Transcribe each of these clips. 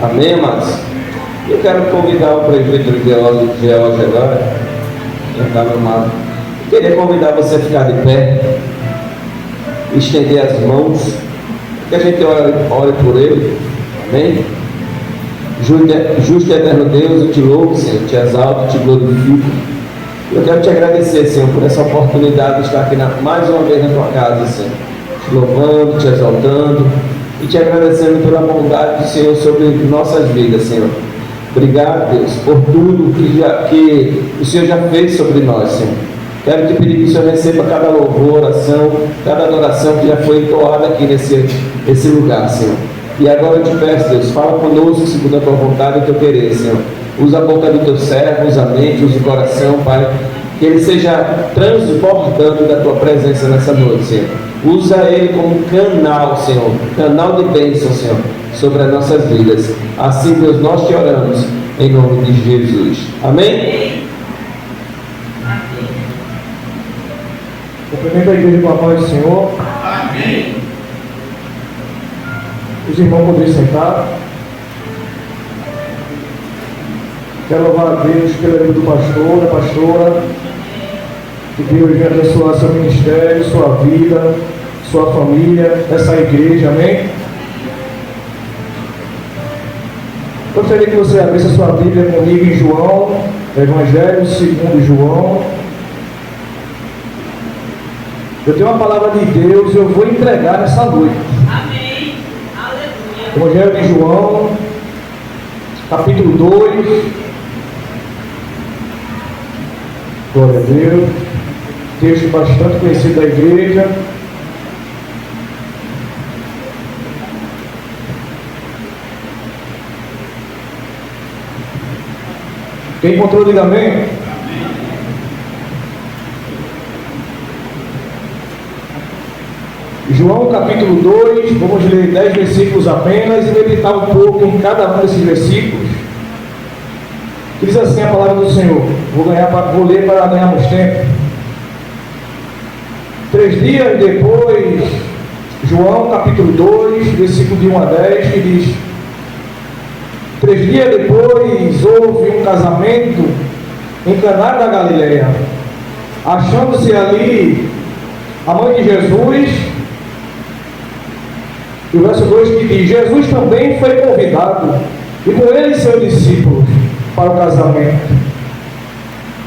Amém, amados? Eu quero convidar o presbítero George agora. Já está no mato. Queria convidar você a ficar de pé, estender as mãos, que a gente ore por ele. Amém? Justo e eterno Deus, eu te louvo, Senhor, te exalto, te glorifico. Eu quero te agradecer, Senhor, por essa oportunidade de estar aqui mais uma vez na tua casa, Senhor, te louvando, te exaltando e te agradecendo pela bondade do Senhor sobre nossas vidas, Senhor. Obrigado, Deus, por tudo que o Senhor já fez sobre nós, Senhor. Quero te pedir que o Senhor receba cada louvor, oração, cada adoração que já foi entoada aqui nesse lugar, Senhor. E agora eu te peço, Deus, fala conosco segundo a tua vontade e o teu querer, Senhor. Usa a boca do teu servo, usa a mente, usa o coração, Pai. Que ele seja transbordando da tua presença nessa noite, Senhor. Usa ele como canal, Senhor. Canal de bênção, Senhor, sobre as nossas vidas. Assim, Deus, nós te oramos em nome de Jesus. Amém? Cumprimento a igreja com a paz do Senhor. Amém. Os irmãos podem sentar. Quero louvar a Deus pela vida do pastor, da pastora. Que Deus venha abençoar seu ministério, sua vida, sua família, essa igreja, amém? Gostaria que você abrisse a sua Bíblia comigo em João, Evangelho segundo João. Eu tenho uma palavra de Deus e eu vou entregar nessa noite. Amém. Aleluia. Evangelho de João, capítulo 2. Glória a Deus. Texto bastante conhecido da igreja. Quem encontrou, diga amém. João capítulo 2, vamos ler 10 versículos apenas e meditar um pouco em cada um desses versículos. Diz assim a palavra do Senhor. Vou ler para ganharmos tempo. 3 dias depois, João capítulo 2, versículo de 1 a 10, que diz: 3 dias depois houve um casamento em Caná da Galileia. Achando-se ali a mãe de Jesus. E o verso 2 que diz: Jesus também foi convidado, e com ele seus discípulos, para o casamento.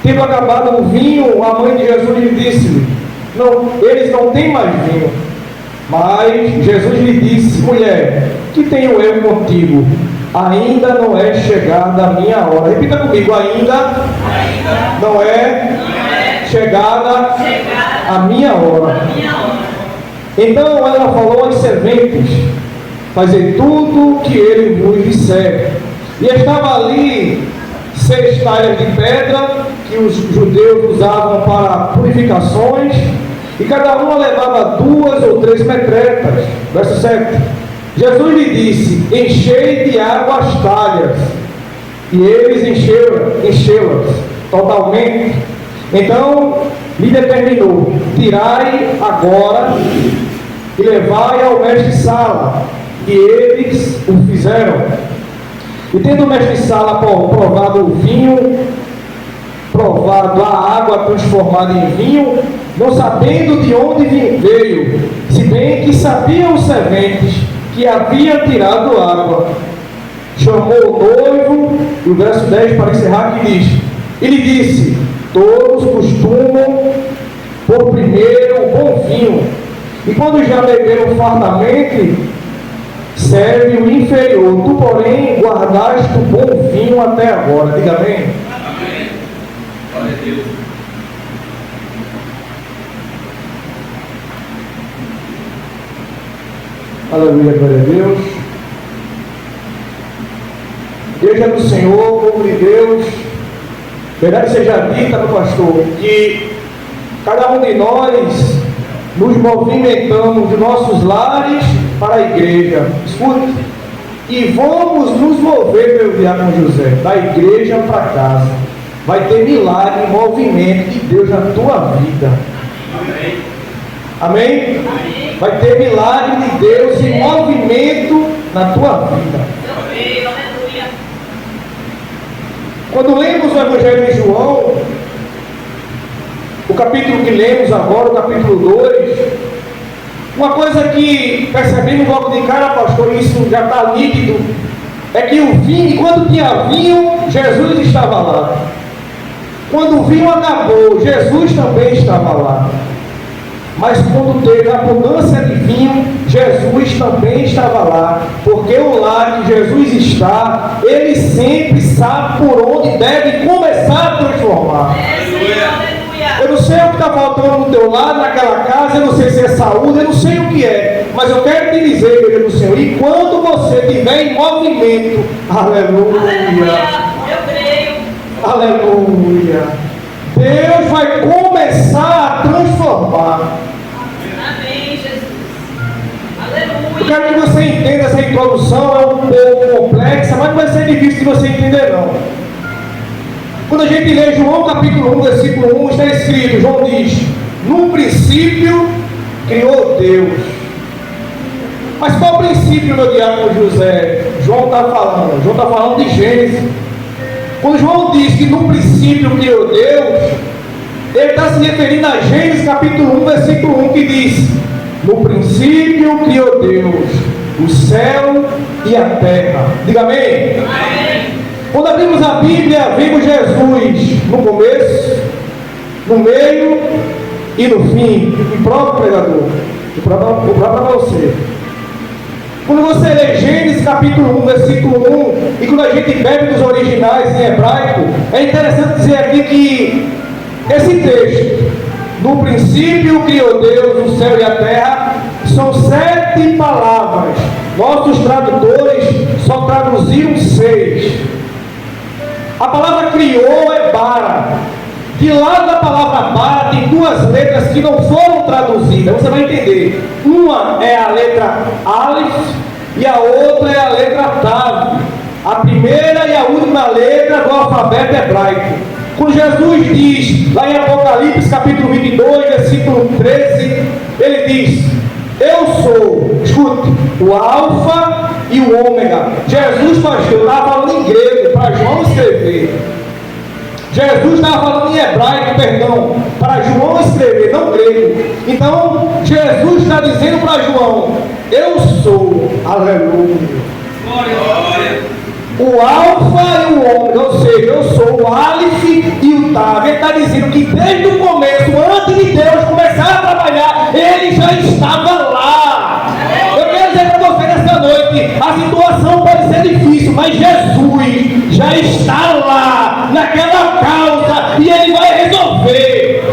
Tendo acabado o vinho, a mãe de Jesus lhe disse-lhe: eles não têm mais vinho. Mas Jesus lhe disse: mulher, que tenho eu contigo? Ainda não é chegada a minha hora. Repita comigo: ainda não é chegada a minha hora. Então ela falou aos serventes: fazei tudo o que ele vos disser. E estava ali 6 talhas de pedra que os judeus usavam para purificações, e cada uma levava 2 ou 3 metretas. Verso 7. Jesus lhe disse: enchei de água as talhas. E eles encheu-las totalmente. Então lhe determinou: tirai agora e levai ao mestre-sala. E eles o fizeram. E tendo o mestre-sala provado o vinho, provado a água transformada em vinho, não sabendo de onde veio, se bem que sabiam os serventes que haviam tirado água, chamou o noivo, e o verso 10 para encerrar que diz: ele disse: todos costumam por primeiro o bom vinho, e quando já beberam fartamente, serve o inferior. Tu, porém, guardaste o bom vinho até agora. Diga amém. Amém. Glória a Deus. Aleluia, glória a Deus. Igreja do Senhor, povo de Deus, verdade seja dita no pastor, que cada um de nós nos movimentamos de nossos lares para a igreja. Escute. E vamos nos mover, meu diácono José, da igreja para casa. Vai ter milagre, movimento de Deus na tua vida. Amém. Amém? Vai ter milagre de Deus e movimento na tua vida. Quando lemos o Evangelho de João, o capítulo que lemos agora, o capítulo 2, uma coisa que percebemos logo de cara, pastor, isso já está nítido, é que o vinho, quando tinha vinho, Jesus estava lá. Quando o vinho acabou, Jesus também estava lá. Mas quando teve a abundância de vinho, Jesus também estava lá. Porque o lar que Jesus está, Ele sempre sabe por onde deve começar a transformar. Eu não sei o que está faltando no teu lado, naquela casa, eu não sei se é saúde, eu não sei o que é. Mas eu quero te dizer, meu Deus do Senhor, enquanto você estiver em movimento, aleluia. Eu creio. Aleluia. Deus vai começar a transformar. Amém, Jesus. Eu Aleluia. quero que você entenda essa introdução, é um pouco complexa, mas não vai ser difícil de você entender não. Quando a gente lê João capítulo 1, versículo 1, está escrito, João diz, no princípio criou Deus. Mas qual princípio, meu diácono José? João está falando de Gênesis. Quando João diz que no princípio criou Deus, ele está se referindo a Gênesis capítulo 1, versículo 1, que diz, no princípio criou Deus o céu e a terra. Diga amém. Amém. Quando abrimos a Bíblia, vemos Jesus no começo, no meio e no fim. O próprio pregador, o próprio para você. Quando você lê Gênesis capítulo 1, versículo 1, e quando a gente bebe dos originais em hebraico, é interessante dizer aqui que esse texto, no princípio criou Deus o céu e a terra, são 7 palavras. Nossos tradutores só traduziram 6. A palavra criou é bara. De lado da palavra bara tem 2 letras que não foram traduzidas. Você vai entender. Uma é a letra Aleph e a outra é a letra Tav. A primeira e a última letra do alfabeto hebraico. Quando Jesus diz, lá em Apocalipse capítulo 22, versículo 13, ele diz, eu sou, escute, o alfa e o ômega. Jesus, pastor, estava falando em grego para João escrever. Jesus estava falando em hebraico, perdão, para João escrever, não grego. Então, Jesus está dizendo para João, eu sou, aleluia. Glória. O alfa e o ômega, ou seja, eu sou o Aleph e o Tav. Ele está dizendo que desde o começo, antes de Deus começar a trabalhar, ele já estava lá. Eu quero dizer para você nessa noite, a situação pode ser difícil, mas Jesus já está lá, naquela causa, e ele vai resolver.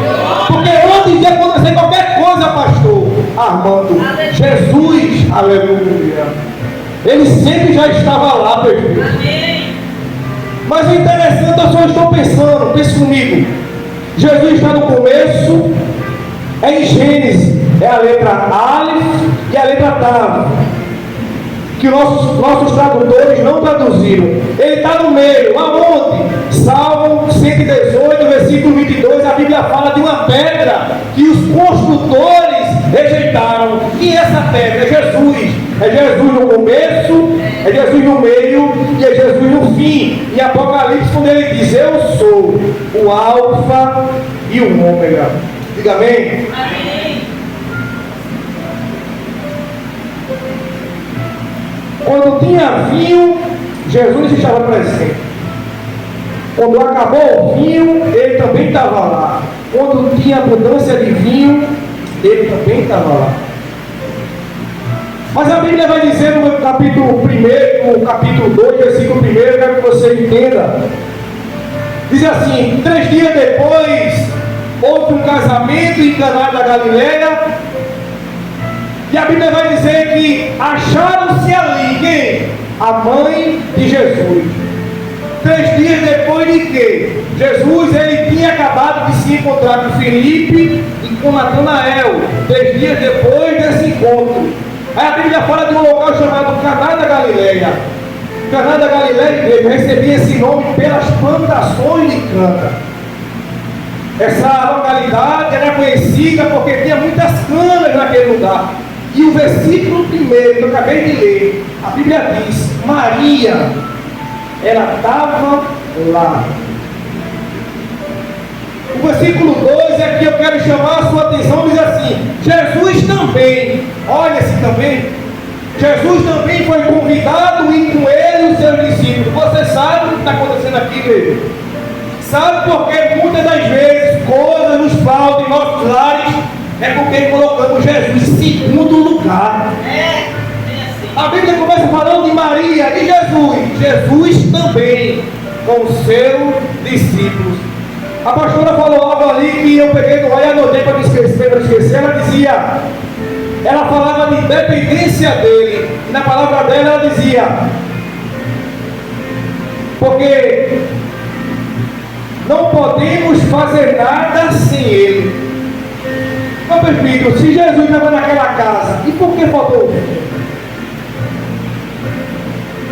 Porque antes de acontecer qualquer coisa, pastor Armando, Jesus, aleluia, ele sempre já estava lá, perfeito. Amém. Mas o interessante, eu só estou pensando, pense comigo. Jesus está no começo, é em Gênesis, é a letra Aleph e a letra Tav, que nossos tradutores não traduziram. Ele está no meio, aonde? Salmo 118, versículo 22, a Bíblia fala de uma pedra que os construtores rejeitaram. E essa pedra é Jesus. É Jesus no começo, é Jesus no meio e é Jesus no fim. Em Apocalipse, quando ele diz, eu sou o alfa e o ômega. Diga amém. Amém. Quando tinha vinho, Jesus estava presente. Quando acabou o vinho, ele também estava lá. Quando tinha abundância de vinho, ele também estava lá. Mas a Bíblia vai dizer no capítulo 1, no capítulo 2, versículo 1, eu quero que você entenda. Diz assim, 3 dias depois, houve um casamento em Caná da Galileia. E a Bíblia vai dizer que acharam-se ali quem? A mãe de Jesus. 3 dias depois de que Jesus ele tinha acabado de se encontrar com Filipe e com Natanael. 3 dias depois desse encontro. Aí a Bíblia fala de um local chamado Caná da Galileia. Caná da Galileia, igreja, recebia esse nome pelas plantações de cana. Essa localidade era conhecida porque tinha muitas canas naquele lugar. E o versículo 1 que eu acabei de ler, a Bíblia diz, Maria, ela estava lá. O versículo 2 é que eu quero chamar a sua atenção, diz assim: Jesus também, olha-se também, Jesus também foi convidado e com ele os seus discípulos. Você sabe o que está acontecendo aqui, igreja? Sabe por que muitas das vezes coisas nos faltam em nossos lares? É porque colocamos Jesus em segundo lugar. A Bíblia começa falando de Maria e Jesus. Jesus também com os seus discípulos. A pastora falou algo ali que eu peguei no raio e anotei para não esquecer. Ela dizia, ela falava de dependência dele. E na palavra dela ela dizia, porque não podemos fazer nada sem ele. Meu perfeito, se Jesus estava naquela casa, e por que faltou?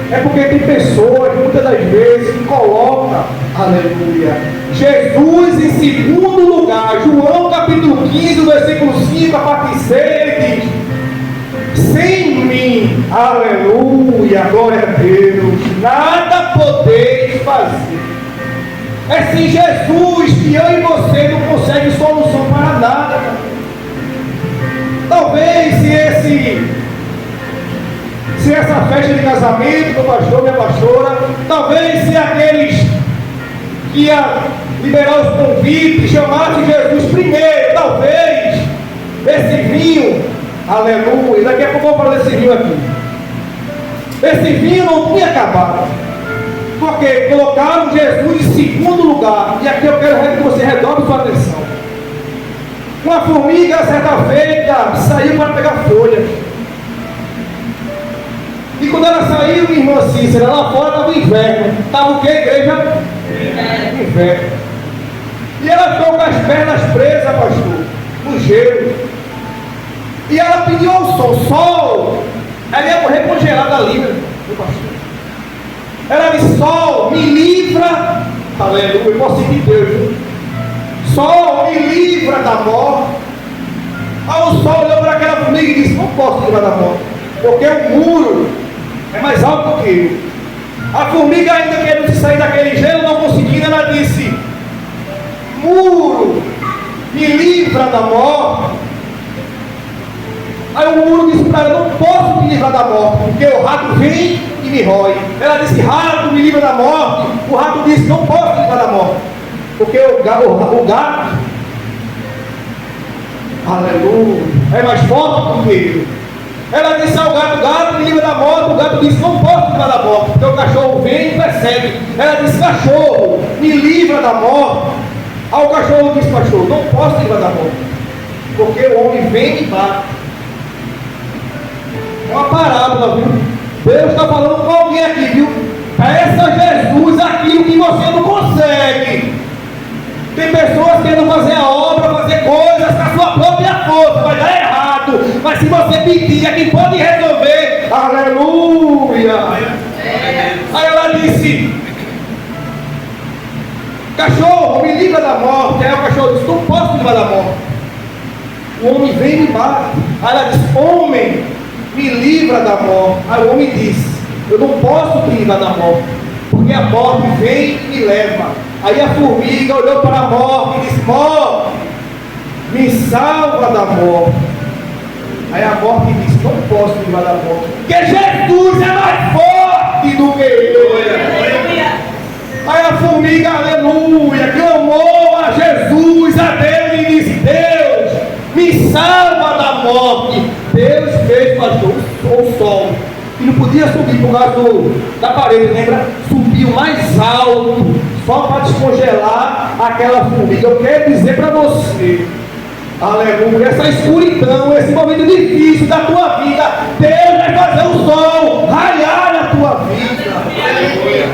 É porque tem pessoas, muitas das vezes, que colocam, aleluia, Jesus em segundo lugar. João capítulo 15, versículo 5, a parte 6, ele diz: sem mim, aleluia, glória a Deus, nada podeis fazer. É sem Jesus que eu e você não conseguem solução para nada. Talvez se essa festa de casamento do pastor e a pastora, talvez se aqueles que ia liberar os convites chamassem Jesus primeiro, talvez esse vinho, aleluia, daqui a pouco eu vou falar desse vinho aqui, esse vinho não tinha acabado, porque colocaram Jesus em segundo lugar. E aqui eu quero que você redobre sua atenção. Uma formiga, certa feita, saiu para pegar folhas. E quando ela saiu, minha irmã Cícera, lá fora estava o inverno. Estava o que, igreja? Inverno. E ela ficou com as pernas presas, pastor, no gelo. E ela pediu ao sol. Ela ia morrer congelada ali, meu pastor. Ela disse: sol, me livra. Aleluia, eu posso ir de Deus, viu? Sol, me livra da morte. Aí o sol olhou para aquela formiga e disse: não posso livrar da morte, porque o muro é mais alto que eu. A formiga, ainda querendo sair daquele gelo, não conseguindo, ela disse: muro, me livra da morte. Aí o muro disse para ela: não posso me livrar da morte, porque o rato vem e me rói. Ela disse: rato, me livra da morte. O rato disse: não posso me livrar da morte, porque o gato, aleluia, é mais forte do que eu. Ela disse ao gato: gato, me livra da morte. O gato disse: não posso me livrar da morte, porque o cachorro vem e persegue. Ela disse: cachorro, me livra da morte. Aí o cachorro disse: cachorro, não posso me livrar da morte, porque o homem vem e bate. É uma parábola, viu? Deus está falando com alguém aqui, viu? Peça a Jesus aquilo que você não consegue. Tem pessoas querendo fazer a obra, fazer coisas com a sua própria força, vai dar errado. Mas se você pedir, é quem pode resolver. Aleluia! Aí ela disse: cachorro, me livra da morte. Aí o cachorro disse: não posso me livrar da morte. O homem vem e me bate. Aí ela disse: homem, me livra da morte. Aí o homem disse: eu não posso te livrar da morte, porque a morte vem e me leva. Aí a formiga olhou para a morte e disse: morte, me salva da morte. Aí a morte disse: não posso me livrar da morte, porque Jesus é mais forte do que eu. Aí a formiga, aleluia, clamou a Jesus, a Deus, e disse: Deus, me salva da morte. Deus fez, pastor, o sol, que não podia subir por causa da parede, lembra? Subiu mais alto, só para descongelar aquela formiga. Eu quero dizer para você, aleluia, essa escuridão, esse momento difícil da tua vida, Deus vai fazer o sol raiar na tua vida. Aleluia.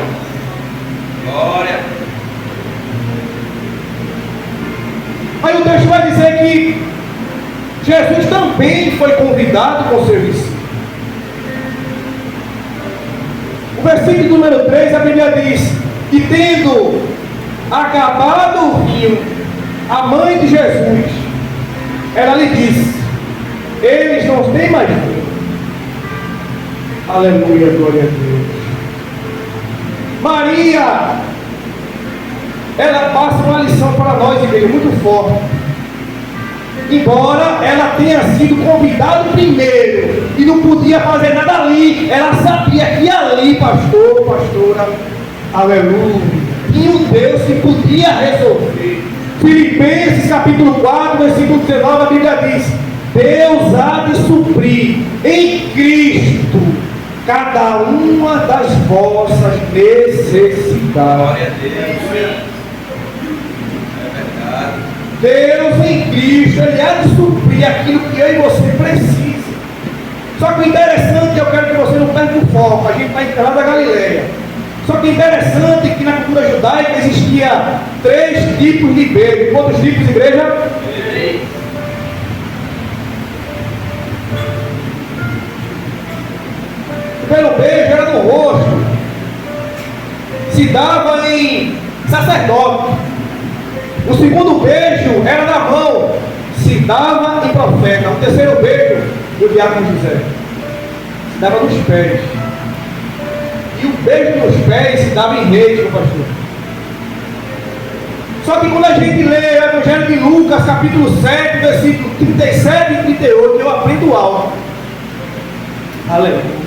Glória. Aí o texto vai dizer que Jesus também foi convidado com o serviço. O versículo número 3, a Bíblia diz que, tendo acabado o vinho, a mãe de Jesus, ela lhe disse: eles não têm mais vinho. Aleluia, glória a Deus. Maria ela passa uma lição para nós, igreja, muito forte. Embora ela tenha sido convidada primeiro e não podia fazer nada ali, ela sabia que ali, pastora, aleluia, tinha um Deus que podia resolver. Filipenses capítulo 4, versículo 19, a Bíblia diz: Deus há de suprir em Cristo cada uma das vossas necessidades. Glória a Deus. É verdade. Deus em Cristo, Ele há de suprir aquilo que eu e você precisa. Só que o interessante, eu quero que você não perca o foco. A gente está em Caná da Galileia. Só que o interessante é que na cultura judaica existia 3 tipos de beijo. Quantos tipos, igreja? 3. O primeiro beijo era no rosto, se dava em sacerdote. O segundo beijo era na mão, se dava em profeta. O terceiro beijo, do diácono José, se dava nos pés. E o beijo nos pés se dava em reis, meu pastor. Só que quando a gente lê o Evangelho de Lucas, capítulo 7, versículo 37 e 38, eu aprendo algo. Aleluia.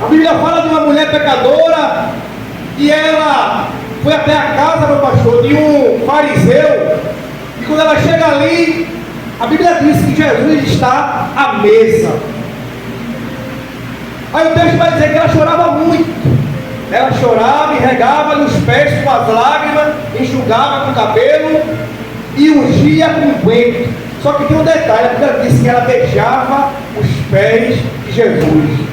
A Bíblia fala de uma mulher pecadora e ela foi até a casa, meu pastor, de um fariseu. E quando ela chega ali, a Bíblia diz que Jesus está à mesa. Aí o texto vai dizer que ela chorava muito. Ela chorava e regava-lhe os pés com as lágrimas, enxugava com o cabelo e ungia com o vento. Só que tem um detalhe, a Bíblia diz que ela beijava os pés de Jesus.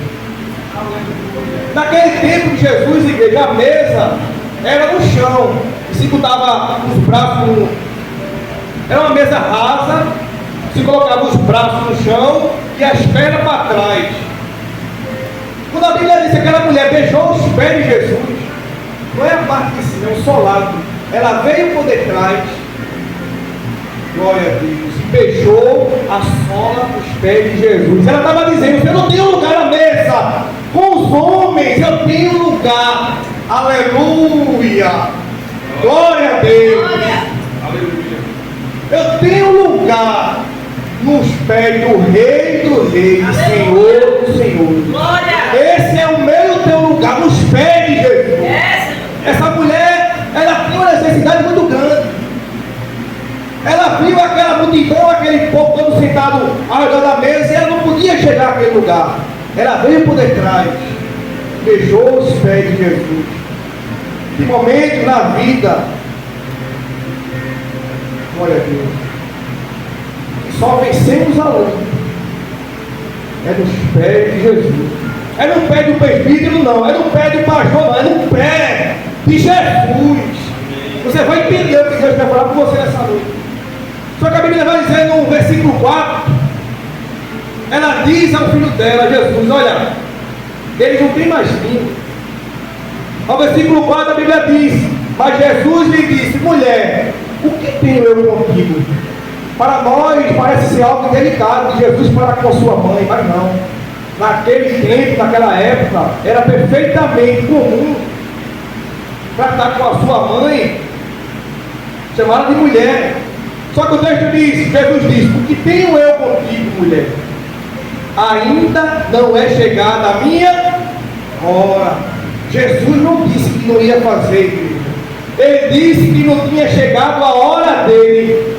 Naquele tempo de Jesus, igreja, a mesa era no chão, e se botava os braços no... Era uma mesa rasa, se colocava os braços no chão e as pernas para trás. Quando a Bíblia diz que aquela mulher beijou os pés de Jesus, não é a parte de cima, é o solado. Ela veio por detrás, glória a Deus, e beijou a sola dos pés de Jesus. Ela estava dizendo: eu não tenho lugar na mesa com os homens, eu tenho lugar. Aleluia, glória a Deus. Aleluia. Eu tenho lugar nos pés do Rei dos Reis, Senhor dos Senhores. Glória. Esse é o meu e o teu lugar, nos pés de Jesus. Essa mulher, ela tinha uma necessidade muito grande. Ela viu aquela multidão, aquele povo todo sentado ao redor da mesa, e ela não podia chegar àquele lugar. Ela veio por detrás, beijou os pés de Jesus. De momento na vida, glória a Deus, só vencemos a luta é nos pés de Jesus. É no pé do presbítero, não. É no pé do pastor, não. É no pé de Jesus. Você vai entender o que Deus vai falar com você nessa noite. Só que a Bíblia vai dizer no versículo 4, ela diz ao filho dela, Jesus: olha, eles não têm mais vinho. Ao versículo 4 a Bíblia diz: mas Jesus lhe disse: mulher, o que tenho eu contigo? Para nós parece ser algo delicado de Jesus falar com a sua mãe, mas não. Naquele tempo, naquela época, era perfeitamente comum tratar com a sua mãe, chamá-la de mulher. Só que o texto diz, Jesus diz: o que tenho eu contigo, mulher? Ainda não é chegada a minha hora. Jesus não disse que não ia fazer, igreja. Ele disse que não tinha chegado a hora dele.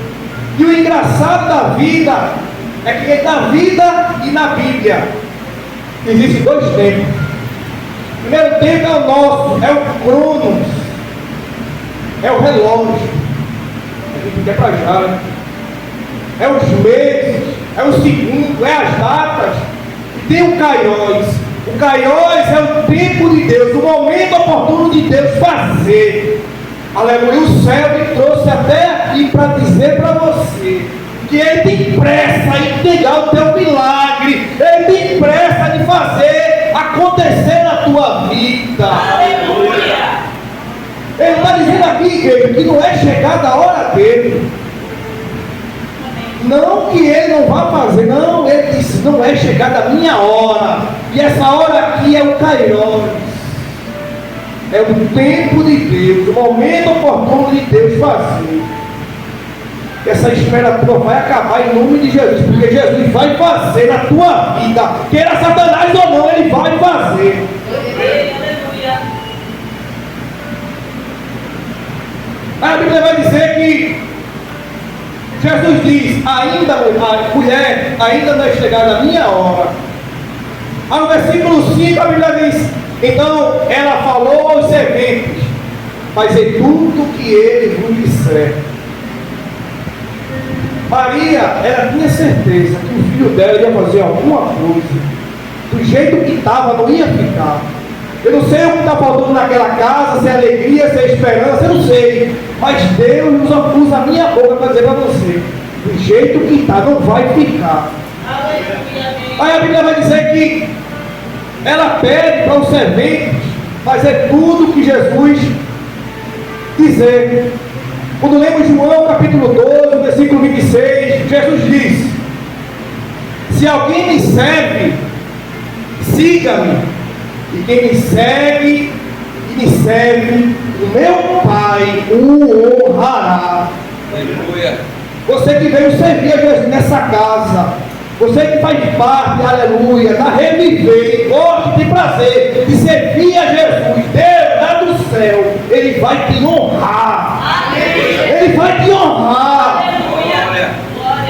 E o engraçado da vida é que na vida e na Bíblia existem 2 tempos. O primeiro tempo é o nosso, é o cronos, é o relógio. A gente quer para já, né? É os meses, é o segundo, é as datas. E tem o kairos. O kairos é o tempo de Deus, o momento oportuno de Deus fazer. Aleluia. O céu me trouxe até aqui para dizer para você que Ele tem pressa em entregar o teu milagre. Ele tem pressa de fazer acontecer na tua vida. Aleluia. Ele está dizendo aqui, igreja, que não é chegada a hora dele. Não que Ele não vá fazer, não. Ele disse: não é chegada a minha hora. E essa hora aqui é o kairos. é o tempo de Deus, o momento oportuno de Deus fazer. Essa espera tua vai acabar em nome de Jesus, porque Jesus vai fazer na tua vida, queira Satanás ou não, ele vai fazer. Aleluia. A Bíblia vai dizer que Jesus diz: ainda, mulher, ainda não é chegada a minha hora. Aí no versículo 5 a Bíblia diz: então ela falou aos serventes: fazei tudo o que ele vos disser. Maria, ela tinha certeza que o filho dela ia fazer alguma coisa. Do jeito que estava, não ia ficar. Eu não sei o que está faltando naquela casa, se é alegria, se é esperança, eu não sei. Mas Deus usa a minha boca para dizer para você: do jeito que está, não vai ficar. Aí a Bíblia vai dizer que ela pede para os serventes fazer tudo o que Jesus dizer. Quando lemos João capítulo 12, versículo 26, Jesus diz: se alguém me serve, siga-me, e quem me segue e me serve, o meu Pai o honrará. Aleluia. Você que veio servir a Jesus nessa casa, você que faz parte, aleluia, da Reviver, gosta, tem prazer de servir a Jesus, Deus lá do céu, Ele vai te honrar. Ele vai te honrar.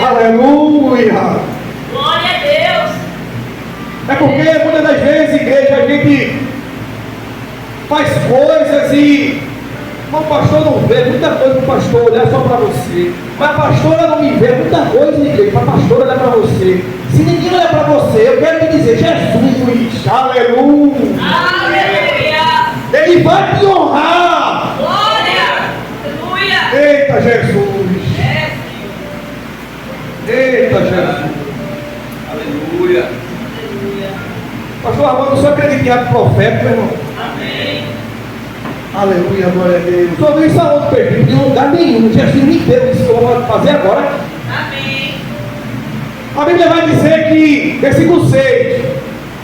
Aleluia. Glória a Deus. É porque muitas das vezes, igreja, a gente faz coisas e o pastor não vê muita coisa para o pastor olhar só para você. Mas a pastora não me vê muita coisa, igreja, para a pastora olhar para você. Se ninguém olhar para você, eu quero te dizer: Jesus, aleluia. Aleluia. Ele vai te honrar. Glória. Aleluia. Eita, Jesus. Eita, Jesus. Aleluia. Pastor Armando, o senhor acredita em ato profético, meu irmão? Amém. Aleluia, glória a Deus. O senhor viu isso aonde, perdido? Em lugar nenhum. Jesus me deu isso que eu vou fazer agora. Amém. A Bíblia vai dizer que, versículo 6,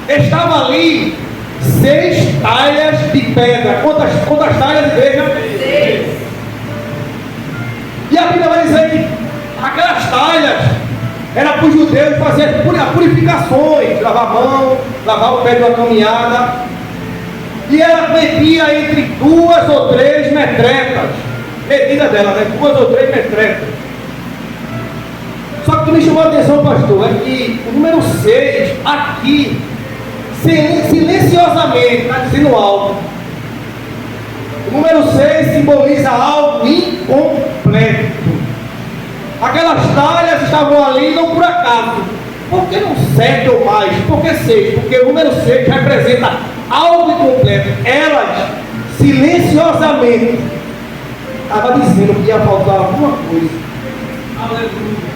estava ali 6 talhas de pedra. Quantas talhas, igreja? 6. E a Bíblia vai dizer que aquelas talhas era para os judeus fazer purificações, lavar a mão, lavar o pé de uma caminhada. E ela media entre 2 ou 3 metretas. Medida dela, né? 2 ou 3 metretas. Só que o que me chamou a atenção, pastor, é que o número 6, aqui, silenciosamente, está dizendo algo. O número 6 simboliza algo incompleto. Aquelas talhas estavam ali não por acaso. Por que não 7 ou mais? Por que 6? Porque o número 6 representa algo incompleto. Elas, silenciosamente, estavam dizendo que ia faltar alguma coisa. Aleluia.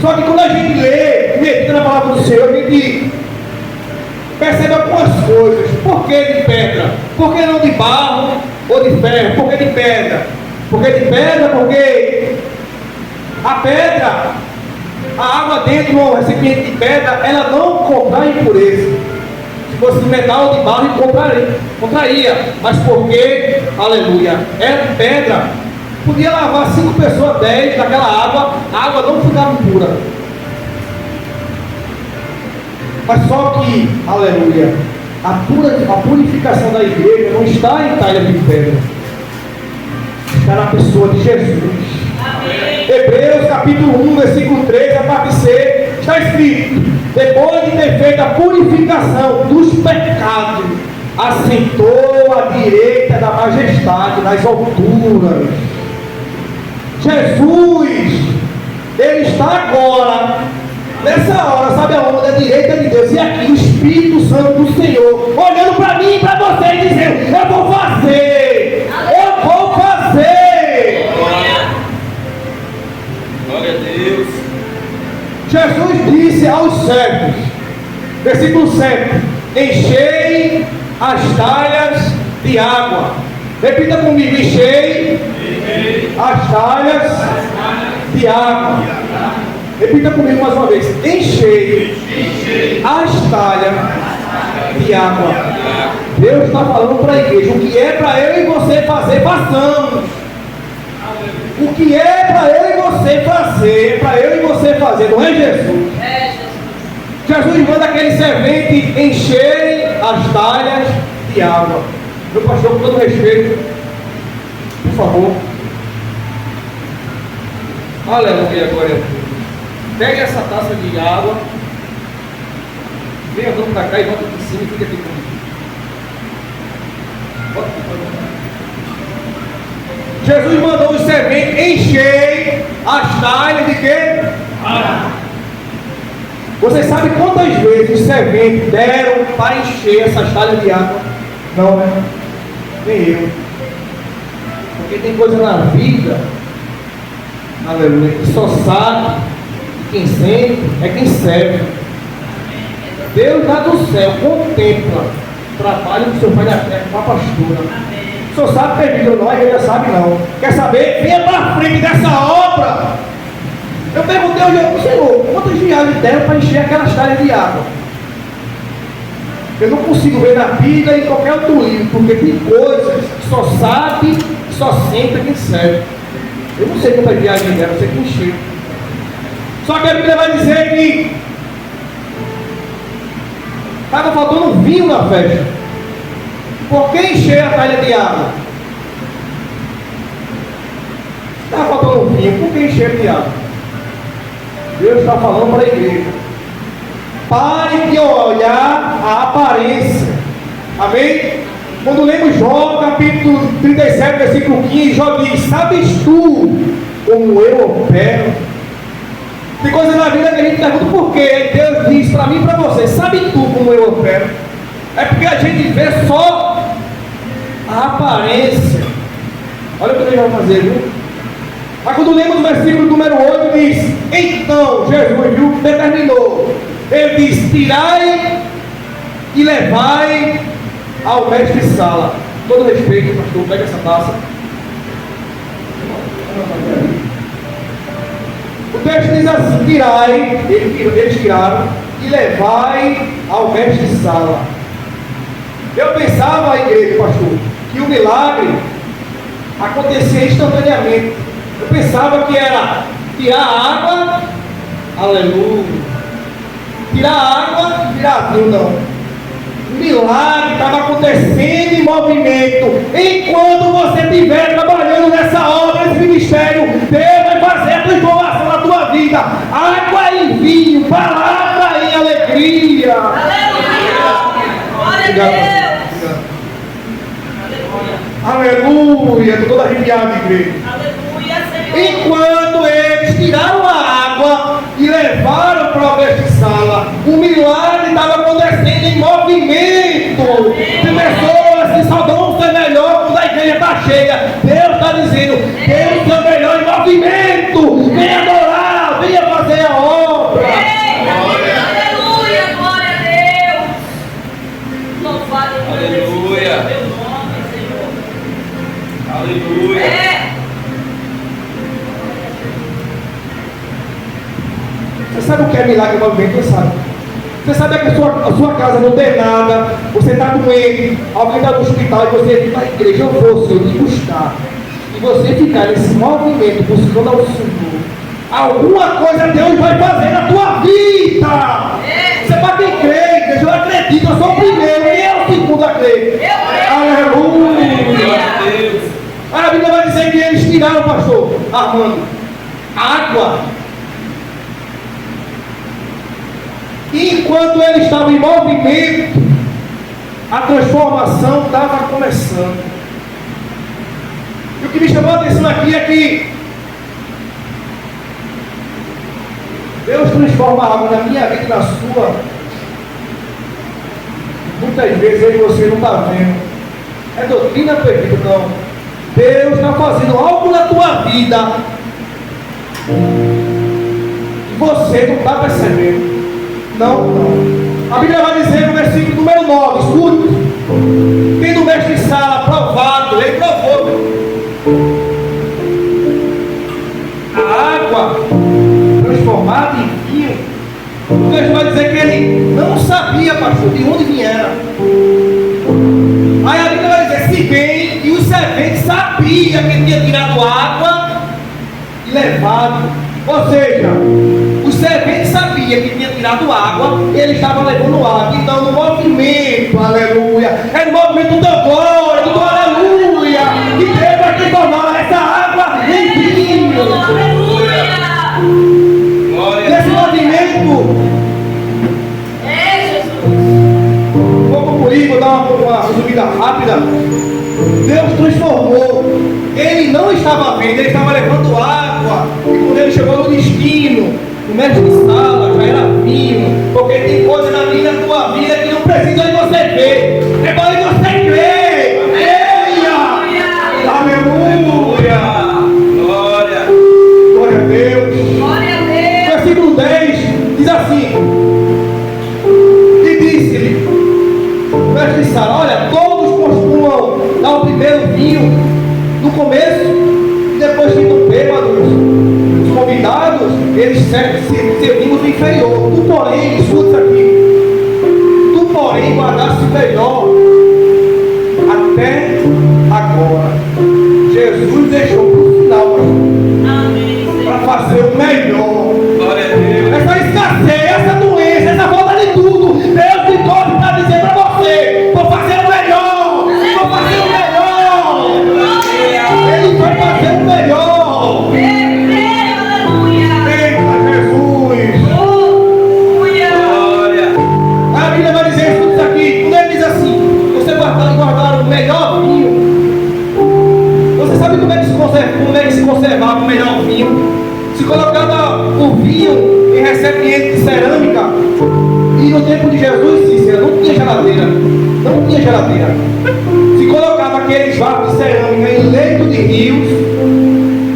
Só que quando a gente lê, medita na palavra do Senhor, a gente percebe algumas coisas. Por que de pedra? Por que não de barro ou de ferro? Por que de pedra? Por que de pedra? Porque a pedra, a água dentro de um recipiente de pedra, ela não contrai impureza. Se fosse de metal ou de barro, contraria. Mas porque, aleluia, era pedra, podia lavar 5 pessoas, 10 daquela água, a água não ficava impura. Mas só que, aleluia, a purificação da igreja não está em talha de pedra, está na pessoa de Jesus. Amém. Hebreus capítulo 1, versículo 3, a parte C, está escrito: depois de ter feito a purificação dos pecados, assentou à direita da majestade nas alturas. Jesus, Ele está agora, nessa hora, sabe aonde? À direita de Deus. E aqui o Espírito Santo do Senhor, olhando para mim e para você e dizendo: eu vou fazer, eu vou fazer. Glória a Deus. Jesus disse aos servos, versículo 7: enchei as talhas de água. Repita comigo: enchei as talhas de água. Repita comigo mais uma vez: enchei as talhas de água. Deus está falando para a igreja, o que é para eu e você fazer, façamos. O que é para eu e você fazer, para eu e você fazer, não é Jesus? É, Jesus. Jesus manda aquele servente encherem as talhas de água. Meu pastor, com todo respeito, por favor. Aleluia, glória a Deus. Pegue essa taça de água, venha andando para cá e volta aqui em cima e fica aqui comigo. Volta aqui, volta aqui. Jesus mandou os serventes encherem as talhas de quê? Vocês sabem quantas vezes os serventes deram para encher essas talhas de água? Não, né? Nem eu. Porque tem coisa na vida, aleluia, que só sabe quem sente é quem serve. Deus lá do céu contempla o trabalho do seu pai da terra com a pastora. O senhor sabe ter vida ou não, a igreja sabe não. Quer saber? Venha para frente dessa obra. Eu perguntei ao Senhor, quantas viagens deram para encher aquelas talhas de água? Eu não consigo ver na Bíblia e em qualquer outro livro, porque tem coisas que só sabe, só sente quem serve. Eu não sei quantas viagens deram, eu sei que encheu. Só que a Bíblia vai dizer que estava faltando vinho na festa. Por que encher a talha de água? Estava faltando vinho, por que encher de água? Deus está falando para a igreja. Pare de olhar a aparência. Amém? Quando lemos Jó, capítulo 37, versículo 15, Jó diz: sabes tu como eu opero? Tem coisa na vida que a gente pergunta por quê? Deus diz para mim e para você: sabe tu como eu opero? É porque a gente vê só a aparência. Olha o que Deus vai fazer, viu? Mas quando lemos o versículo número 8, diz: então Jesus, viu, determinou. Ele diz: tirai e levai ao mestre-sala. Todo respeito, pastor, pega essa taça. O texto diz assim: tirai, eles tiraram, e levai ao mestre-sala. Eu pensava, a igreja, pastor, que o milagre acontecia instantaneamente. Eu pensava que era tirar a água, aleluia, tirar a água e virar vinho, não. O milagre estava acontecendo em movimento. Enquanto você estiver trabalhando nessa obra, nesse ministério, Deus vai fazer a transformação na tua vida. Água em vinho, palavra em alegria. Aleluia. Glória a Deus. Aleluia. Estou todo arrepiado, igreja. Aleluia, Senhor. Enquanto eles tiraram a água e levaram para a mestre-sala, o milagre estava acontecendo em movimento. De pessoas que só vão ser melhor quando a igreja está cheia. Deus está dizendo: Deus é melhor em movimento. Venha adorar, venha fazer a obra. Aleluia, glória a Deus. Louvado seja Aleluia. teu nome, Senhor. Aleluia. Você sabe o que é milagre em movimento? Você sabe. Você sabe que a sua casa não tem nada, você está doente, alguém está no hospital e você fica na igreja, eu vou, Senhor, te buscar. E você ficar nesse movimento, buscando ao Senhor, alguma coisa Deus vai fazer na tua vida. Você vai quem crê, igreja, eu acredito, eu sou o primeiro e eu o segundo a crer. Aleluia. A Bíblia vai dizer que eles tiraram, pastor Armando, água. E enquanto ele estava em movimento, a transformação estava começando. E o que me chamou a atenção aqui é que Deus transforma a água na minha vida e na sua. Muitas vezes eu e você não está vendo. É doutrina perdida, não. Deus está fazendo algo na tua vida e você não está percebendo. Não. A Bíblia vai dizer no versículo número 9, escute. Tendo o mestre-sala provado, ele provou a água transformada em vinho. O texto vai dizer que ele não sabia, pastor. de onde vieram. Aí a Bíblia vai dizer, se bem que os serventes sabiam que tinha tirado água e levado. Ou seja, os serventes sabiam que tinha tirado água, ele estava levando água. Então no movimento, aleluia, é no movimento do glória, do aleluia, que Deus vai transformar essa água em vinho. Aleluia. Nesse movimento, vamos comigo, vou dar uma resumida rápida. Deus transformou. Ele não estava vendo, ele estava levando água. E quando ele chegou no destino, o mestre de sala já era vinho. Porque tem coisa na minha tua vida que não precisa de você ver. É para você crer. Eia! Aleluia! Glória. Glória a Deus. Glória a Deus. Versículo 10 diz assim: e disse-lhe o mestre de sala: olha, todos costumam dar o primeiro vinho no começo e depois ficam bêbados. Os convidados, eles servimos o inferior. Tu, porém, escuta isso aqui, tu, porém, guardaste o melhor até agora. Jesus deixou para o final, Amém, para Senhor. fazer o melhor. Glória a Deus. Essa escassez, essa doença, essa falta de tudo, Deus de todo está dizendo para você: vou fazer o melhor, vou fazer o melhor. Ele vai fazer o melhor. Aleluia. Eita Jesus! Aleluia. Glória. A Bíblia vai dizer tudo isso aqui. Quando ele diz assim: você guardar o melhor vinho. Você sabe como é que se conservava o melhor vinho? Se colocava o vinho em recipiente de cerâmica. E no tempo de Jesus, Cícera, não tinha geladeira. Não tinha geladeira. Se colocava aqueles vasos de cerâmica em leito de rios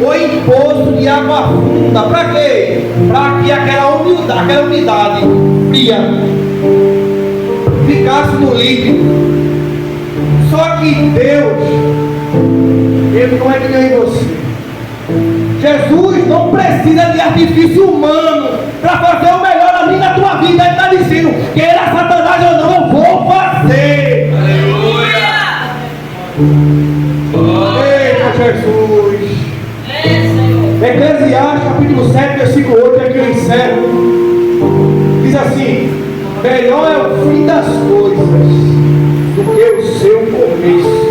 ou em poço de água funda. Para quê? Para que aquela umidade fria ficasse no líquido. Só que Deus, Ele não é que nem você. Jesus não precisa de artifício humano para fazer o melhor na minha e na tua vida. Ele está dizendo: queira Satanás ou não, eu vou fazer. Aleluia. Eita Jesus! É, Senhor. Eclesiastes capítulo 7, versículo 8, é que eu encerro. Diz assim: melhor é o fim das coisas do que o seu começo.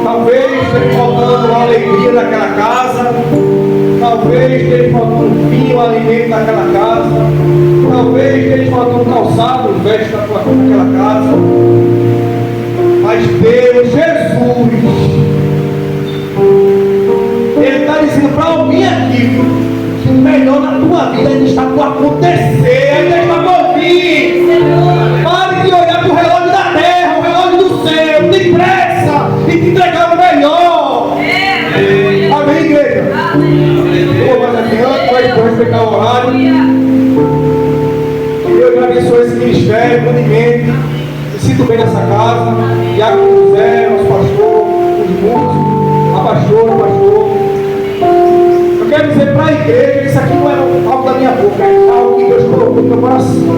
Talvez esteja faltando alegria naquela casa, talvez esteja faltando vinho, alimento naquela casa, talvez esteja faltando calçado, veste naquela casa, mas Deus, Jesus, Ele está dizendo para alguém aqui que o melhor na tua vida ainda está por acontecer, ainda está por vir. Pare de olhar para o relógio da terra, o relógio do céu, tem pressa e te entregar o melhor. Amém, igreja? Vou mais adiante, mas vou respeitar o horário. Deus abençoe esse ministério, grandemente. Me sinto bem nessa casa. E a José, nosso pastor, os músicos, a pastora, o pastor. Eu quero dizer para a igreja que isso aqui não é algo da minha boca, é algo que Deus colocou no meu coração.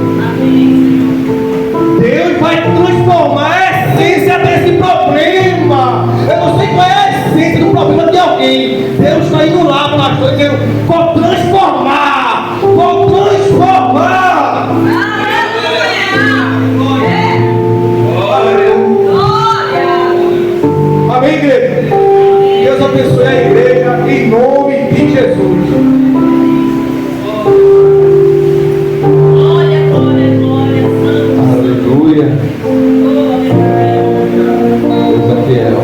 Deus vai transformar a essência desse problema. Eu não sei qual é a essência do problema de alguém. Deus está indo lá para as coisas dizendo: vou transformar, vou transformar. Amém, igreja? Deus abençoe a igreja em nome de Jesus. Glória, glória, glória, santo. Aleluia. Deus é fiel.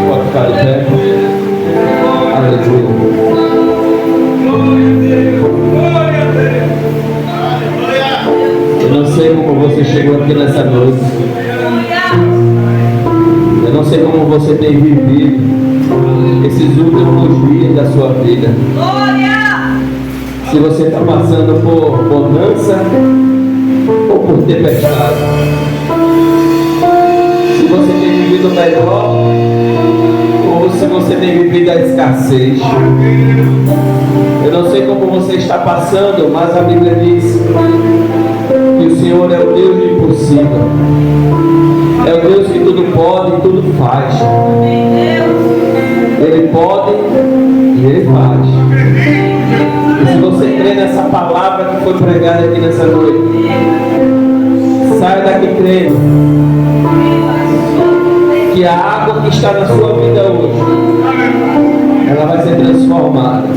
Pode ficar de pé. Aleluia. Eu não sei como você chegou aqui nessa noite. Eu não sei como você tem vivido esses últimos dias da sua vida. Glória! Se você está passando por bonança ou por tempestade. Se você tem vivido melhor ou se você tem vivido a escassez. Eu não sei como você está passando, mas a Bíblia diz que o Senhor é o Deus do impossível. É o Deus que tudo pode e tudo faz. Ele pode e Ele faz. E se você crê nessa palavra que foi pregada aqui nessa noite, saia daqui crendo que a água que está na sua vida hoje, ela vai ser transformada.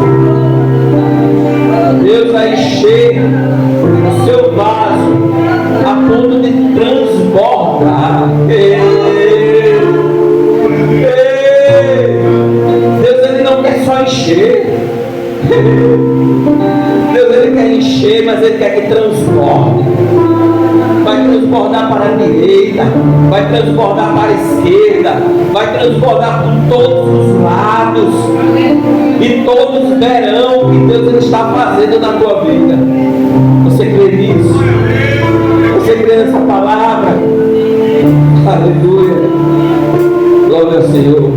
Deus vai encher o seu vaso a ponto de transbordar. Deus, Ele não quer só encher. Deus, Ele quer encher, mas Ele quer que transborde. Vai transbordar para a direita, vai transbordar para a esquerda, vai transbordar por todos os lados, e todos verão o que Deus Ele está fazendo na tua vida. Você crê nisso? Você crê nessa palavra? Aleluia! Glória ao Senhor.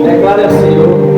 Declare ao Senhor.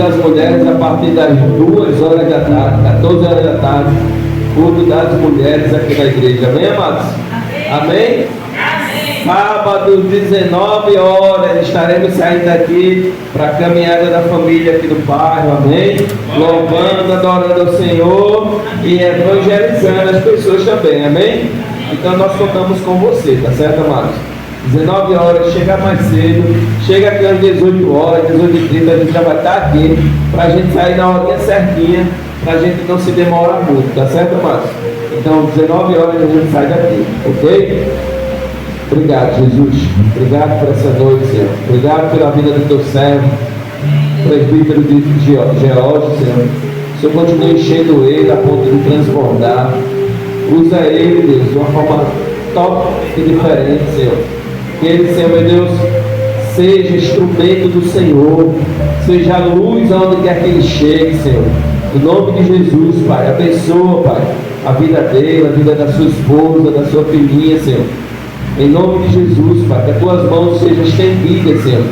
das mulheres a partir das 2 horas da tarde, 14 horas da tarde, culto das mulheres aqui na igreja. Amém, amados? Amém? Sábado, 19 horas, estaremos saindo daqui para a caminhada da família aqui do bairro, amém? Louvando, adorando ao Senhor e evangelizando as pessoas também, amém? Então nós contamos com você, tá certo, amados? 19 horas, chega mais cedo, chega aqui às 18 horas, 18h30, a gente já vai estar aqui para a gente sair na horinha certinha, para a gente não se demorar muito, tá certo, amados? Então, 19 horas a gente sai daqui, ok? Obrigado, Jesus. Obrigado por essa noite, Senhor. Obrigado pela vida do teu servo, presbítero de Geórgio, Senhor. O Senhor continue enchendo ele a ponto de transbordar. Usa ele, Deus, de uma forma top e diferente, Senhor. Que ele, Senhor, meu Deus, seja instrumento do Senhor, seja luz aonde quer que ele chegue, Senhor. Em nome de Jesus, Pai, abençoa, Pai, a vida dele, a vida da sua esposa, da sua filhinha, Senhor. Em nome de Jesus, Pai, que as tuas mãos sejam estendidas, Senhor,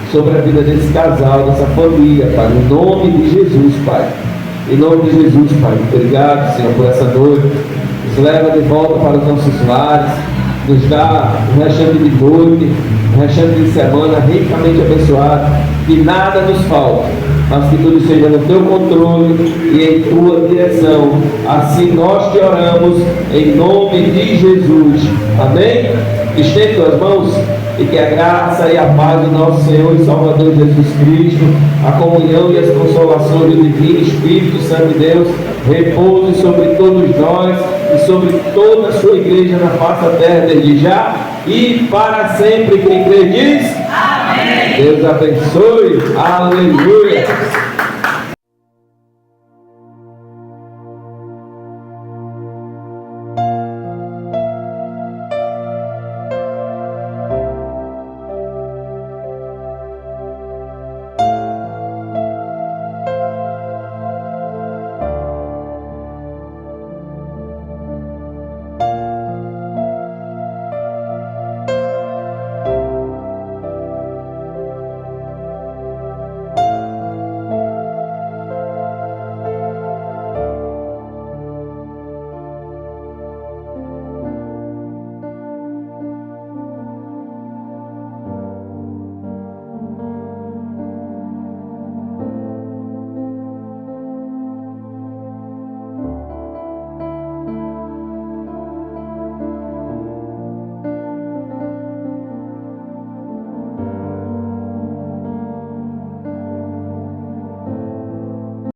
sobre a vida desse casal, dessa família, Pai. Em nome de Jesus, Pai. Em nome de Jesus, Pai. Obrigado, Senhor, por essa noite. Nos leva de volta para os nossos lares. Nos dá um restante de noite, um restante de semana ricamente abençoado. Que nada nos falte, mas que tudo seja no teu controle e em tua direção. Assim nós te oramos em nome de Jesus. Amém? Estende tuas mãos e que a graça e a paz do nosso Senhor e Salvador Jesus Cristo, a comunhão e as consolações do Divino Espírito Santo de Deus repouse sobre todos nós e sobre toda a sua igreja na face da terra desde já e para sempre. Quem crê diz amém. Deus abençoe. Aleluia.